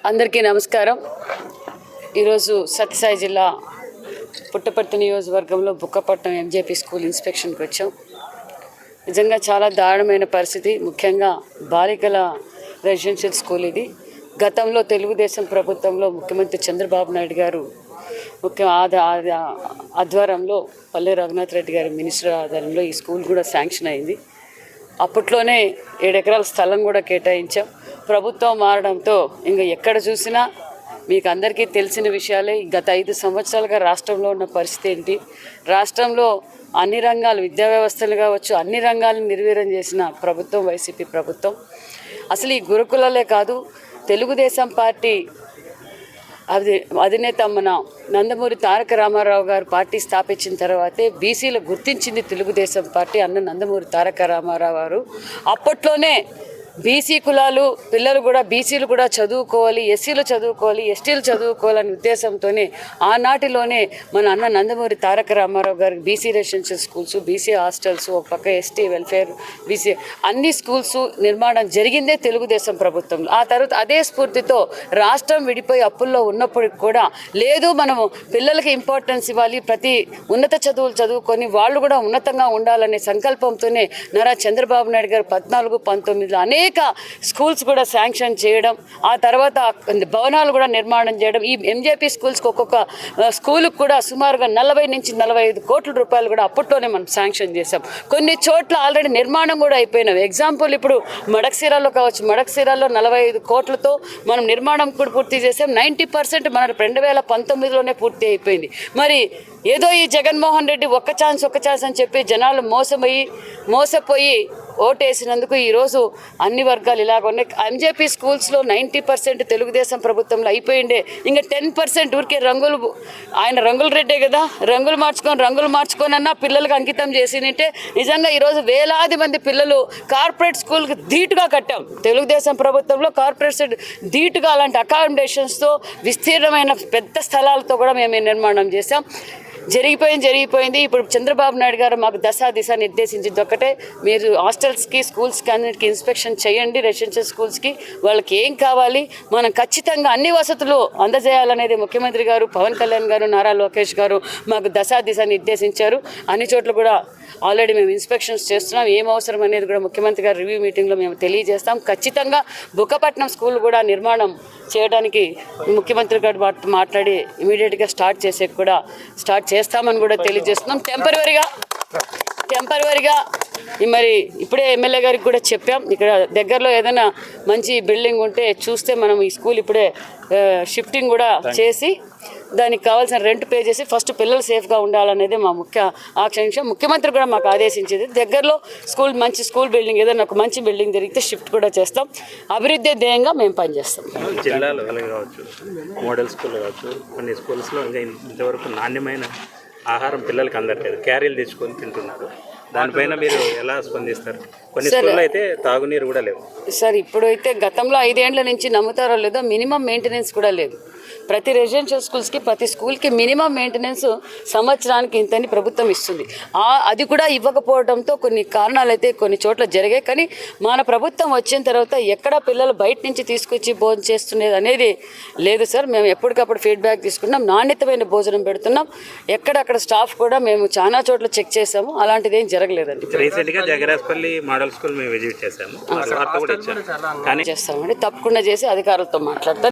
అందరికీ నమస్కారం. ఈరోజు సత్యసాయి జిల్లా పుట్టపర్తి నియోజకవర్గంలో బుక్కపట్నం ఎంజేపీ స్కూల్ ఇన్స్పెక్షన్కి వచ్చాం. నిజంగా చాలా దారుణమైన పరిస్థితి. ముఖ్యంగా బాలికల రెసిడెన్షియల్ స్కూల్ ఇది. గతంలో తెలుగుదేశం ప్రభుత్వంలో ముఖ్యమంత్రి చంద్రబాబు నాయుడు గారు ఆధ్వర్యంలో పల్లె రఘునాథ్ రెడ్డి గారి మినిస్టర్ ఆధ్వర్యంలో ఈ స్కూల్ కూడా శాంక్షన్ అయింది. అప్పట్లోనే 7 ఎకరాల స్థలం కూడా కేటాయించాం. ప్రభుత్వం మారడంతో ఇంకా ఎక్కడ చూసినా మీకు అందరికీ తెలిసిన విషయాలే. గత 5 సంవత్సరాలుగా రాష్ట్రంలో ఉన్న పరిస్థితి ఏంటి, రాష్ట్రంలో అన్ని రంగాలు, విద్యా వ్యవస్థలు కావచ్చు, అన్ని రంగాలను నిర్వీర్యం చేసిన ప్రభుత్వం వైసీపీ ప్రభుత్వం. అసలు ఈ గురుకులాలే కాదు, తెలుగుదేశం పార్టీ అధినేత మన నందమూరి తారక రామారావు గారు పార్టీ స్థాపించిన తర్వాతే బీసీలు గుర్తించింది తెలుగుదేశం పార్టీ. అన్న నందమూరి తారక రామారావు గారు అప్పట్లోనే బీసీ కులాలు పిల్లలు కూడా, బీసీలు కూడా చదువుకోవాలి, ఎస్సీలు చదువుకోవాలి, ఎస్టీలు చదువుకోవాలనే ఉద్దేశంతోనే ఆనాటిలోనే మన అన్న నందమూరి తారక రామారావు గారికి BC residential schools, BC hostels, ఒక పక్క ఎస్టీ వెల్ఫేర్, బీసీ అన్ని స్కూల్స్ నిర్మాణం జరిగిందే తెలుగుదేశం ప్రభుత్వంలో. ఆ తర్వాత అదే స్ఫూర్తితో రాష్ట్రం విడిపోయి అప్పుల్లో ఉన్నప్పటికి కూడా లేదు, మనము పిల్లలకి ఇంపార్టెన్స్ ఇవ్వాలి, ప్రతి ఉన్నత చదువులు చదువుకొని వాళ్ళు కూడా ఉన్నతంగా ఉండాలనే సంకల్పంతోనే నారా చంద్రబాబు నాయుడు గారు 14-19లో అనేక స్కూల్స్ కూడా శాంక్షన్ చేయడం, ఆ తర్వాత భవనాలు కూడా నిర్మాణం చేయడం. ఈ ఎంజేపీ స్కూల్స్కి ఒక్కొక్క స్కూల్కి కూడా సుమారుగా 40-45 కోట్ల రూపాయలు కూడా అప్పట్లోనే మనం శాంక్షన్ చేసాం. కొన్ని చోట్ల ఆల్రెడీ నిర్మాణం కూడా అయిపోయినాం. ఎగ్జాంపుల్ ఇప్పుడు మడక్సిరాలో కావచ్చు, మడక్సిరాలో 45 కోట్లతో మనం నిర్మాణం కూడా పూర్తి చేసాం. 90% మన 2019లోనే పూర్తి అయిపోయింది. మరి ఏదో ఈ జగన్మోహన్ రెడ్డి ఒక్క ఛాన్స్ అని చెప్పి జనాలు మోసపోయి ఓటేసినందుకు ఈరోజు అన్ని వర్గాలు ఇలాగ ఉన్నాయి. ఎంజేపీ స్కూల్స్లో 90% తెలుగుదేశం ప్రభుత్వంలో అయిపోయిండే. ఇంకా 10% ఊరికే ఆయన రంగుల రెడ్డే కదా, రంగులు మార్చుకొని అన్నా పిల్లలకు అంకితం చేసినట్టే. నిజంగా ఈరోజు వేలాది మంది పిల్లలు కార్పొరేట్ స్కూల్కి ధీటుగా కట్టాం. తెలుగుదేశం ప్రభుత్వంలో కార్పొరేట్ ధీటుగా అలాంటి అకామిడేషన్స్తో విస్తీర్ణమైన పెద్ద స్థలాలతో కూడా మేము నిర్మాణం చేశాం. జరిగిపోయింది. ఇప్పుడు చంద్రబాబు నాయుడు గారు మాకు దిశ నిర్దేశించింది ఒకటే, మీరు హాస్టల్స్కి, స్కూల్స్కి అన్నిటికీ ఇన్స్పెక్షన్ చేయండి. రెసిడెన్షియల్ స్కూల్స్కి వాళ్ళకి ఏం కావాలి మనం ఖచ్చితంగా అన్ని వసతులు అందజేయాలనేది ముఖ్యమంత్రి గారు, పవన్ కళ్యాణ్ గారు, నారా లోకేష్ గారు మాకు దిశ నిర్దేశించారు. అన్ని చోట్ల కూడా ఆల్రెడీ మేము ఇన్స్పెక్షన్స్ చేస్తున్నాం. ఏం అవసరం అనేది కూడా ముఖ్యమంత్రి గారు రివ్యూ మీటింగ్లో మేము తెలియజేస్తాం. ఖచ్చితంగా బుక్కపట్నం స్కూల్ కూడా నిర్మాణం చేయడానికి ముఖ్యమంత్రి గారు మాట్లాడి ఇమీడియట్గా స్టార్ట్ చేస్తామని కూడా తెలియజేస్తున్నాం. టెంపరవరీగా మరి ఇప్పుడే ఎమ్మెల్యే గారికి కూడా చెప్పాం, ఇక్కడ దగ్గరలో ఏదైనా మంచి బిల్డింగ్ ఉంటే చూస్తే మనం ఈ స్కూల్ ఇప్పుడే షిఫ్టింగ్ కూడా చేసి దానికి కావాల్సిన రెంట్ పే చేసి ఫస్ట్ పిల్లలు సేఫ్గా ఉండాలనేది మా ముఖ్య ఆకాంక్ష. ముఖ్యమంత్రి కూడా మాకు ఆదేశించేది దగ్గరలో మంచి స్కూల్ బిల్డింగ్ ఏదైనా ఒక మంచి బిల్డింగ్ జరిగితే షిఫ్ట్ కూడా చేస్తాం. అభివృద్ధి ధ్యేయంగా మేము పనిచేస్తాం. జిల్లాలో కావచ్చు, మోడల్ స్కూల్ కావచ్చు, కొన్ని స్కూల్స్లో ఇంకా ఇంతవరకు నాణ్యమైన ఆహారం పిల్లలకి అందట్లేదు, క్యారీలు తెచ్చుకొని తింటున్నారు. దానిపైన మీరు ఎలా స్పందిస్తారు? కొన్ని స్కూల్లో అయితే తాగునీరు కూడా లేవు సార్. ఇప్పుడైతే గతంలో 5 ఏళ్ల నుంచి నమ్ముతారో లేదో మినిమం మెయింటెనెన్స్ కూడా లేదు. ప్రతి రెసిడెన్షియల్ స్కూల్స్కి, ప్రతి స్కూల్కి మినిమం మెయింటెనెన్స్ సంవత్సరానికి ఇంతని ప్రభుత్వం ఇస్తుంది. అది కూడా ఇవ్వకపోవడంతో కొన్ని కారణాలు అయితే కొన్ని చోట్ల జరిగాయి. కానీ మన ప్రభుత్వం వచ్చిన తర్వాత ఎక్కడ పిల్లలు బయట నుంచి తీసుకొచ్చి భోజనం చేస్తున్నది అనేది లేదు సార్. మేము ఎప్పటికప్పుడు ఫీడ్బ్యాక్ తీసుకున్నాం, నాణ్యతమైన భోజనం పెడుతున్నాం. ఎక్కడక్కడ స్టాఫ్ కూడా మేము చాలా చోట్ల చెక్ చేసాము, అలాంటిది ఏం జరగలేదండి. రీసెంట్గా జగరాజ్పల్లి మోడల్ స్కూల్ మేము విజిట్ చేసాము, చేస్తామండి. తప్పకుండా చేసి అధికారులతో మాట్లాడతాం.